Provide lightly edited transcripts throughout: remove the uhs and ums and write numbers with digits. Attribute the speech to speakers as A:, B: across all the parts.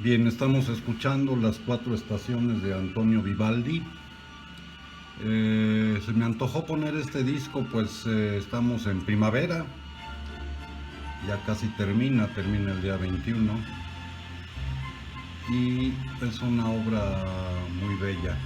A: Bien, estamos escuchando las 4 estaciones de Antonio Vivaldi. Se me antojó poner este disco, pues estamos en primavera, ya casi termina el día 21 y es una obra muy bella.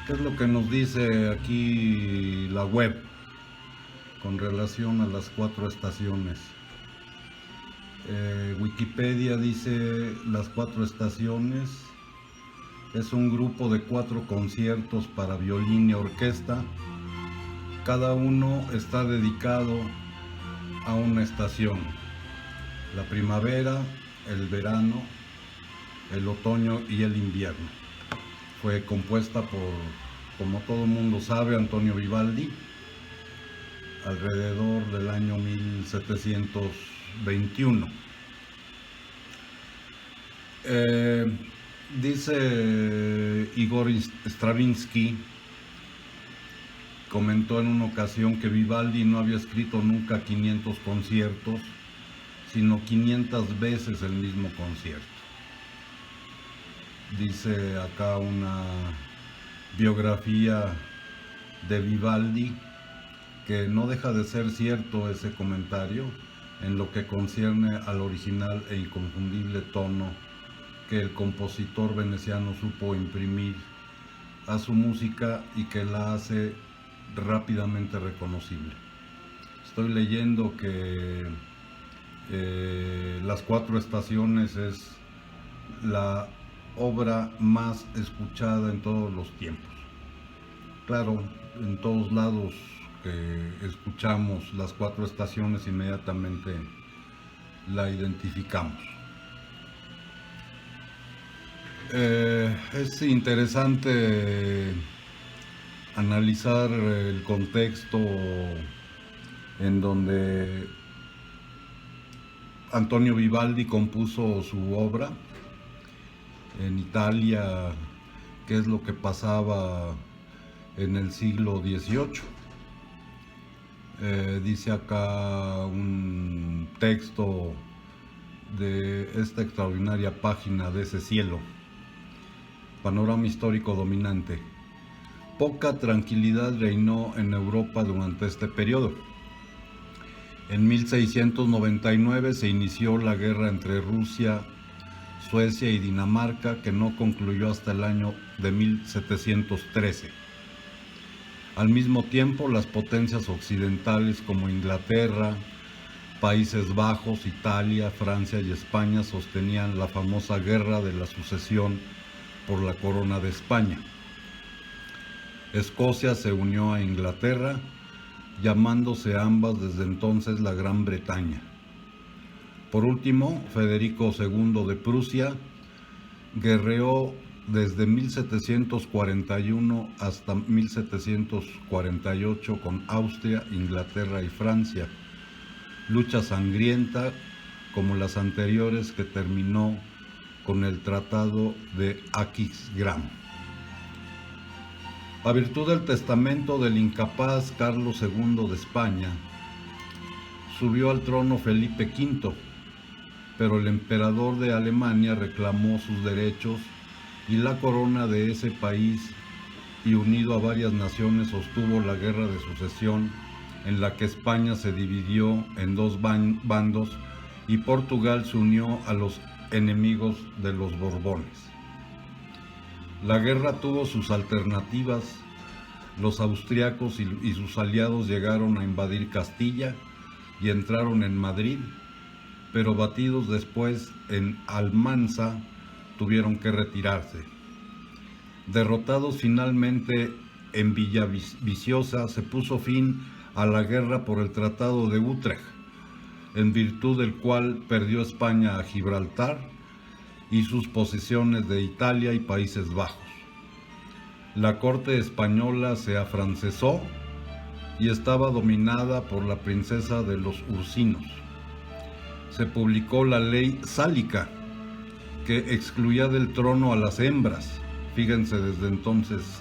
A: ¿Qué es lo que nos dice aquí la web con relación a las 4 estaciones? Wikipedia dice las 4 estaciones es un grupo de 4 conciertos para violín y orquesta. Cada uno está dedicado a una estación: la primavera, el verano, el otoño y el invierno. Fue compuesta por, como todo mundo sabe, Antonio Vivaldi, alrededor del año 1721. Dice Igor Stravinsky, comentó en una ocasión que Vivaldi no había escrito nunca 500 conciertos, sino 500 veces el mismo concierto. Dice acá una biografía de Vivaldi que no deja de ser cierto ese comentario en lo que concierne al original e inconfundible tono que el compositor veneciano supo imprimir a su música y que la hace rápidamente reconocible. Estoy leyendo que Las 4 estaciones es la obra más escuchada en todos los tiempos. Claro, en todos lados que escuchamos Las 4 estaciones inmediatamente la identificamos. Es interesante analizar el contexto en donde Antonio Vivaldi compuso su obra en Italia, qué es lo que pasaba en el siglo XVIII. Dice acá un texto de esta extraordinaria página de ese cielo: panorama histórico dominante. Poca tranquilidad reinó en Europa durante este periodo. En 1699 se inició la guerra entre Rusia, Suecia y Dinamarca, que no concluyó hasta el año de 1713. Al mismo tiempo, las potencias occidentales como Inglaterra, Países Bajos, Italia, Francia y España sostenían la famosa Guerra de la Sucesión por la corona de España. Escocia se unió a Inglaterra, llamándose ambas desde entonces la Gran Bretaña. Por último, Federico II de Prusia guerreó desde 1741 hasta 1748 con Austria, Inglaterra y Francia. Lucha sangrienta como las anteriores, que terminó con el Tratado de Aquisgrán. A virtud del testamento del incapaz Carlos II de España, subió al trono Felipe V, pero el emperador de Alemania reclamó sus derechos y la corona de ese país, y unido a varias naciones sostuvo la guerra de sucesión, en la que España se dividió en 2 bandos y Portugal se unió a los enemigos de los Borbones. La guerra tuvo sus alternativas. Los austriacos y sus aliados llegaron a invadir Castilla y entraron en Madrid, pero batidos después en Almansa, tuvieron que retirarse. Derrotados finalmente en Villaviciosa, se puso fin a la guerra por el Tratado de Utrecht, en virtud del cual perdió España a Gibraltar y sus posesiones de Italia y Países Bajos. La corte española se afrancesó y estaba dominada por la princesa de los Ursinos. Se publicó la ley sálica, que excluía del trono a las hembras. Fíjense, desde entonces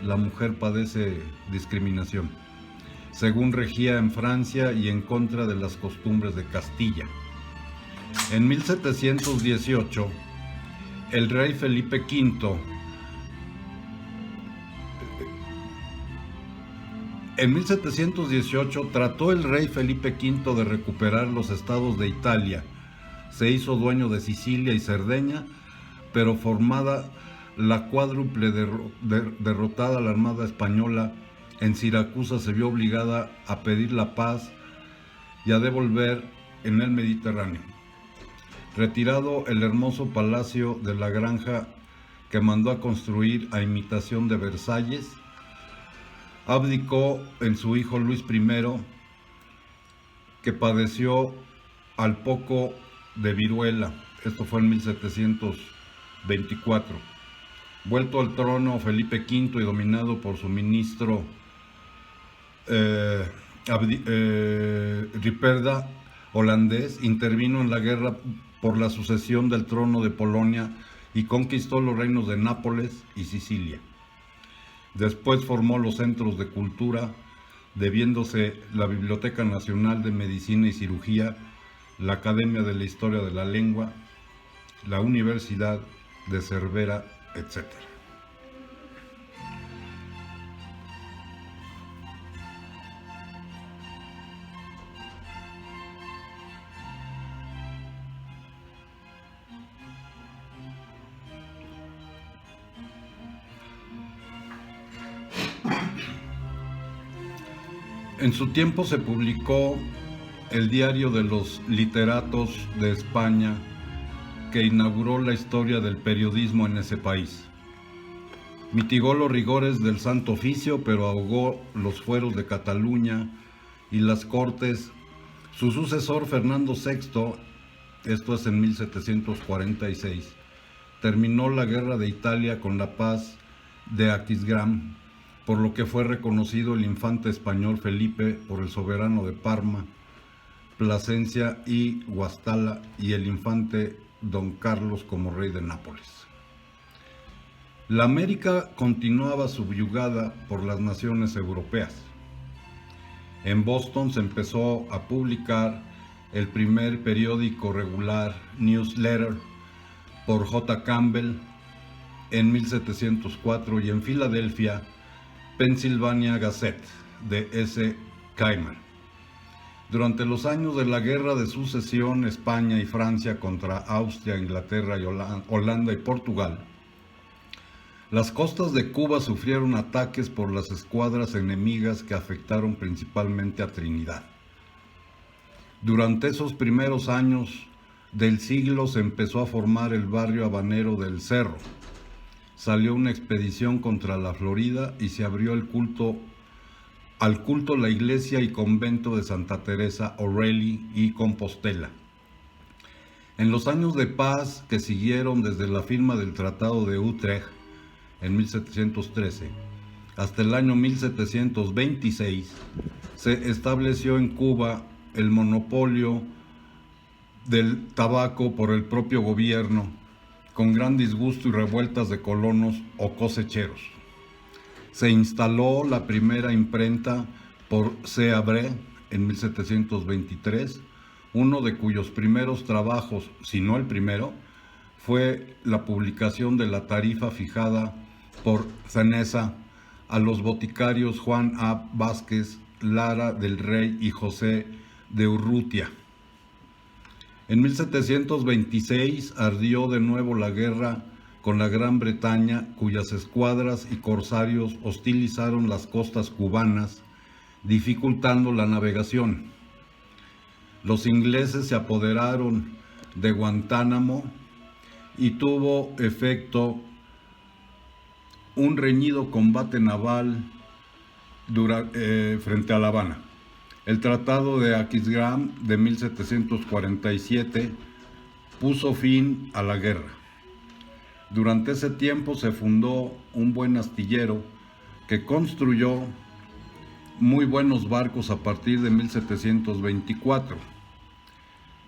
A: la mujer padece discriminación, según regía en Francia, y en contra de las costumbres de Castilla. En 1718 el rey Felipe V, en 1718 trató el rey Felipe V de recuperar los estados de Italia. Se hizo dueño de Sicilia y Cerdeña, pero formada la cuádruple derrotada la Armada Española en Siracusa, se vio obligada a pedir la paz y a devolver en el Mediterráneo. Retirado el hermoso palacio de la Granja que mandó a construir a imitación de Versalles, abdicó en su hijo Luis I, que padeció al poco de viruela. Esto fue en 1724. Vuelto al trono, Felipe V, y dominado por su ministro Ripperda, holandés, intervino en la guerra por la sucesión del trono de Polonia y conquistó los reinos de Nápoles y Sicilia. Después formó los centros de cultura, debiéndose la Biblioteca Nacional de Medicina y Cirugía, la Academia de la Historia de la Lengua, la Universidad de Cervera, etc. En su tiempo se publicó el Diario de los Literatos de España, que inauguró la historia del periodismo en ese país. Mitigó los rigores del Santo Oficio, pero ahogó los fueros de Cataluña y las Cortes. Su sucesor, Fernando VI, esto es en 1746, terminó la guerra de Italia con la paz de Aquisgrán, por lo que fue reconocido el infante español Felipe por el soberano de Parma, Plasencia y Guastalla, y el infante Don Carlos como rey de Nápoles. La América continuaba subyugada por las naciones europeas. En Boston se empezó a publicar el primer periódico regular, Newsletter, por J. Campbell en 1704, y en Filadelfia, Pennsylvania Gazette, de S. Keimer. Durante los años de la Guerra de Sucesión, España y Francia contra Austria, Inglaterra, y Holanda y Portugal, las costas de Cuba sufrieron ataques por las escuadras enemigas que afectaron principalmente a Trinidad. Durante esos primeros años del siglo se empezó a formar el barrio habanero del Cerro. Salió una expedición contra la Florida y se abrió al culto la iglesia y convento de Santa Teresa O'Reilly y Compostela. En los años de paz que siguieron desde la firma del Tratado de Utrecht en 1713 hasta el año 1726, se estableció en Cuba el monopolio del tabaco por el propio gobierno, con gran disgusto y revueltas de colonos o cosecheros. Se instaló la primera imprenta por C. Abré en 1723, uno de cuyos primeros trabajos, si no el primero, fue la publicación de la tarifa fijada por Ceneza a los boticarios Juan A. Vázquez, Lara del Rey y José de Urrutia. En 1726 ardió de nuevo la guerra con la Gran Bretaña, cuyas escuadras y corsarios hostilizaron las costas cubanas, dificultando la navegación. Los ingleses se apoderaron de Guantánamo y tuvo efecto un reñido combate naval frente a La Habana. El Tratado de Aquisgrán de 1747 puso fin a la guerra. Durante ese tiempo se fundó un buen astillero que construyó muy buenos barcos a partir de 1724.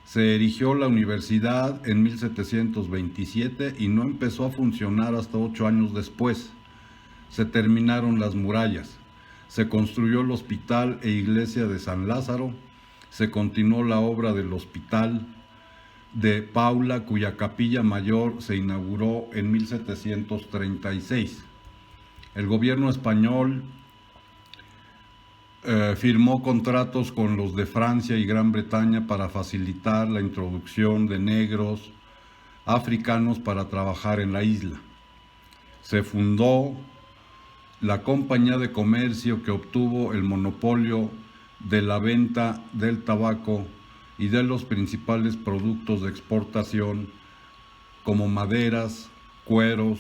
A: Se erigió la universidad en 1727 y no empezó a funcionar hasta 8 años después. Se terminaron las murallas. Se construyó el hospital e iglesia de San Lázaro, se continuó la obra del hospital, de Paula, cuya capilla mayor se inauguró en 1736. El gobierno español firmó contratos con los de Francia y Gran Bretaña para facilitar la introducción de negros africanos para trabajar en la isla. Se fundó la Compañía de Comercio, que obtuvo el monopolio de la venta del tabaco y de los principales productos de exportación como maderas, cueros,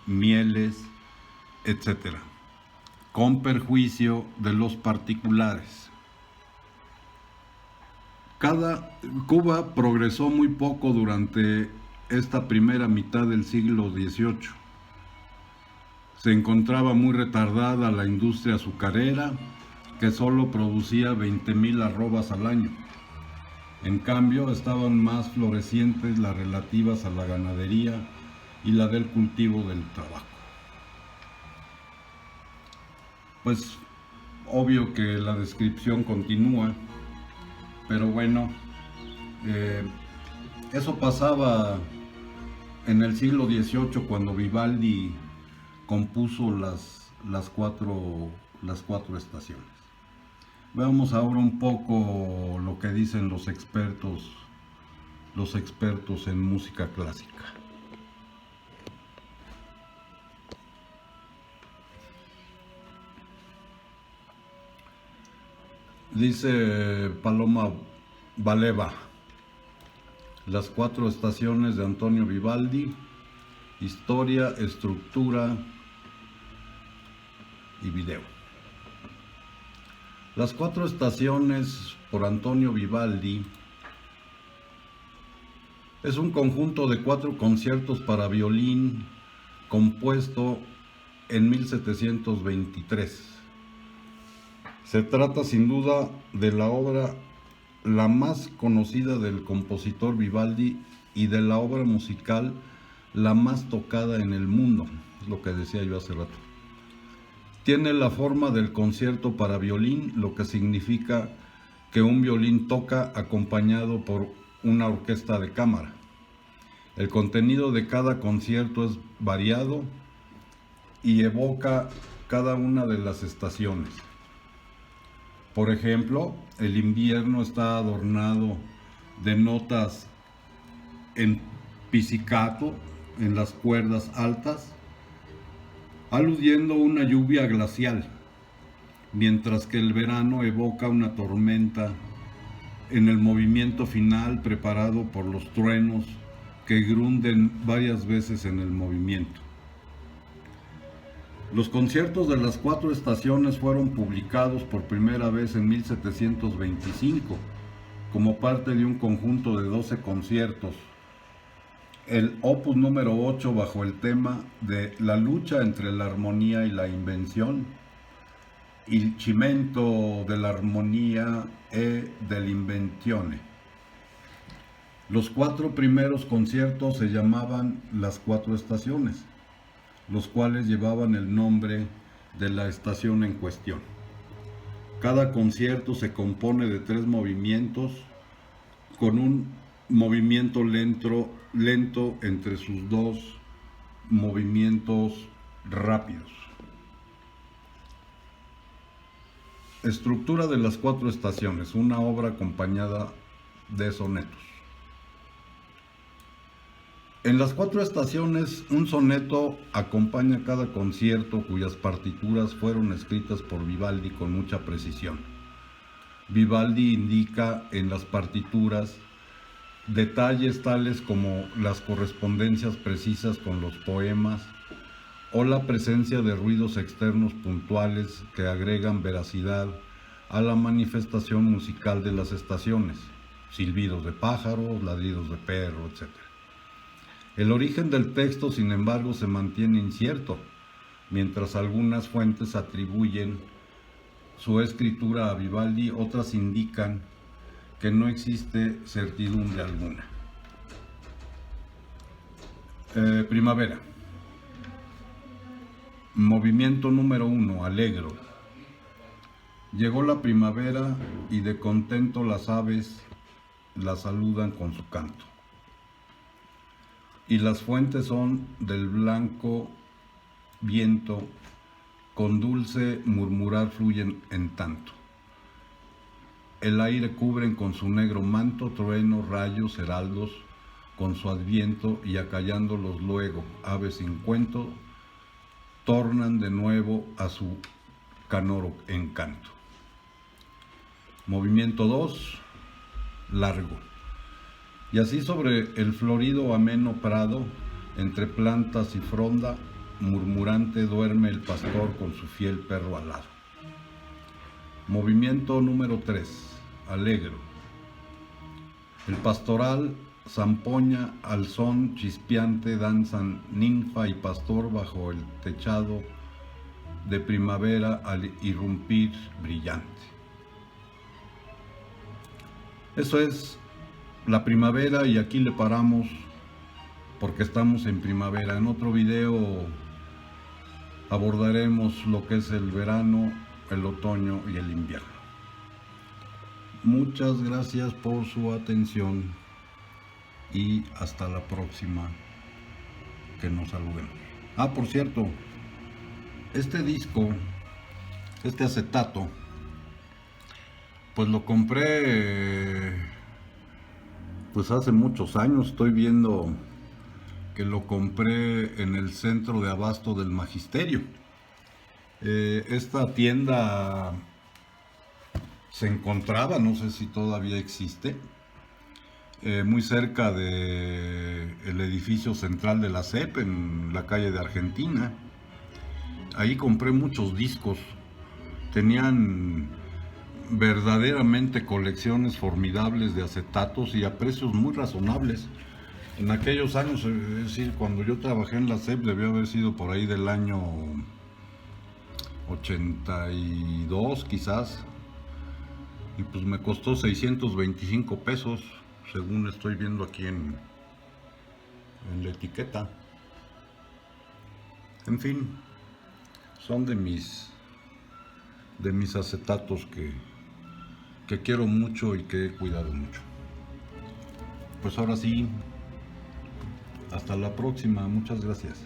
A: mieles, etc., con perjuicio de los particulares. Cuba progresó muy poco durante esta primera mitad del siglo XVIII. Se encontraba muy retardada la industria azucarera, que solo producía 20,000 arrobas al año. En cambio, estaban más florecientes las relativas a la ganadería y la del cultivo del tabaco. Pues obvio que la descripción continúa, pero bueno, eso pasaba en el siglo XVIII, cuando Vivaldi compuso las cuatro estaciones. Veamos ahora un poco lo que dicen los expertos en música clásica. Dice Paloma Valeva: las cuatro estaciones de Antonio Vivaldi: historia, estructura y video. Las cuatro estaciones, por Antonio Vivaldi, es un conjunto de 4 conciertos para violín compuesto en 1723. Se trata sin duda de la obra la más conocida del compositor Vivaldi y de la obra musical la más tocada en el mundo, es lo que decía yo hace rato. Tiene la forma del concierto para violín, lo que significa que un violín toca acompañado por una orquesta de cámara. El contenido de cada concierto es variado y evoca cada una de las estaciones. Por ejemplo, el invierno está adornado de notas en pizzicato en las cuerdas altas, aludiendo a una lluvia glacial, mientras que el verano evoca una tormenta en el movimiento final, preparado por los truenos que grunden varias veces en el movimiento. Los conciertos de las 4 estaciones fueron publicados por primera vez en 1725 como parte de un conjunto de 12 conciertos. El opus número 8, bajo el tema de la lucha entre la armonía y la invención, il cimento dell'armonia e dell'invenzione. Los 4 primeros conciertos se llamaban las 4 estaciones, los cuales llevaban el nombre de la estación en cuestión. Cada concierto se compone de 3 movimientos, con un movimiento lento entre sus 2 movimientos rápidos. Estructura de las 4 estaciones, una obra acompañada de sonetos. En las 4 estaciones, un soneto acompaña cada concierto, cuyas partituras fueron escritas por Vivaldi con mucha precisión. Vivaldi indica en las partituras detalles tales como las correspondencias precisas con los poemas o la presencia de ruidos externos puntuales que agregan veracidad a la manifestación musical de las estaciones, silbidos de pájaros, ladridos de perro, etc. El origen del texto, sin embargo, se mantiene incierto, mientras algunas fuentes atribuyen su escritura a Vivaldi, otras indican que no existe certidumbre alguna. Primavera. Movimiento número 1, Allegro. Llegó la primavera y de contento las aves la saludan con su canto. y las fuentes son del blanco viento, con dulce murmurar fluyen en tanto. El aire cubren con su negro manto, truenos, rayos, heraldos, con su adviento, y acallándolos luego, aves sin cuento, tornan de nuevo a su canoro encanto. Movimiento 2, largo. Y así sobre el florido ameno prado, entre plantas y fronda, murmurante duerme el pastor con su fiel perro al lado. Movimiento número 3, alegro. El pastoral zampoña al son chispeante, danzan ninfa y pastor bajo el techado de primavera al irrumpir brillante. Eso es la primavera, y aquí le paramos porque estamos en primavera. En otro video abordaremos lo que es el verano, el otoño y el invierno. Muchas gracias por su atención y hasta la próxima, que nos saludemos. Por cierto, este disco, este acetato, pues lo compré pues hace muchos años. Estoy viendo que lo compré en el centro de abasto del Magisterio. Esta tienda se encontraba, no sé si todavía existe, muy cerca del edificio central de la SEP, en la calle de Argentina. Ahí compré muchos discos. Tenían verdaderamente colecciones formidables de acetatos y a precios muy razonables. En aquellos años, es decir, cuando yo trabajé en la SEP, debió haber sido por ahí del año 82 quizás, y pues me costó 625 pesos, según estoy viendo aquí en la etiqueta. En fin, son de mis acetatos que quiero mucho y que he cuidado mucho. Pues ahora sí, hasta la próxima, muchas gracias.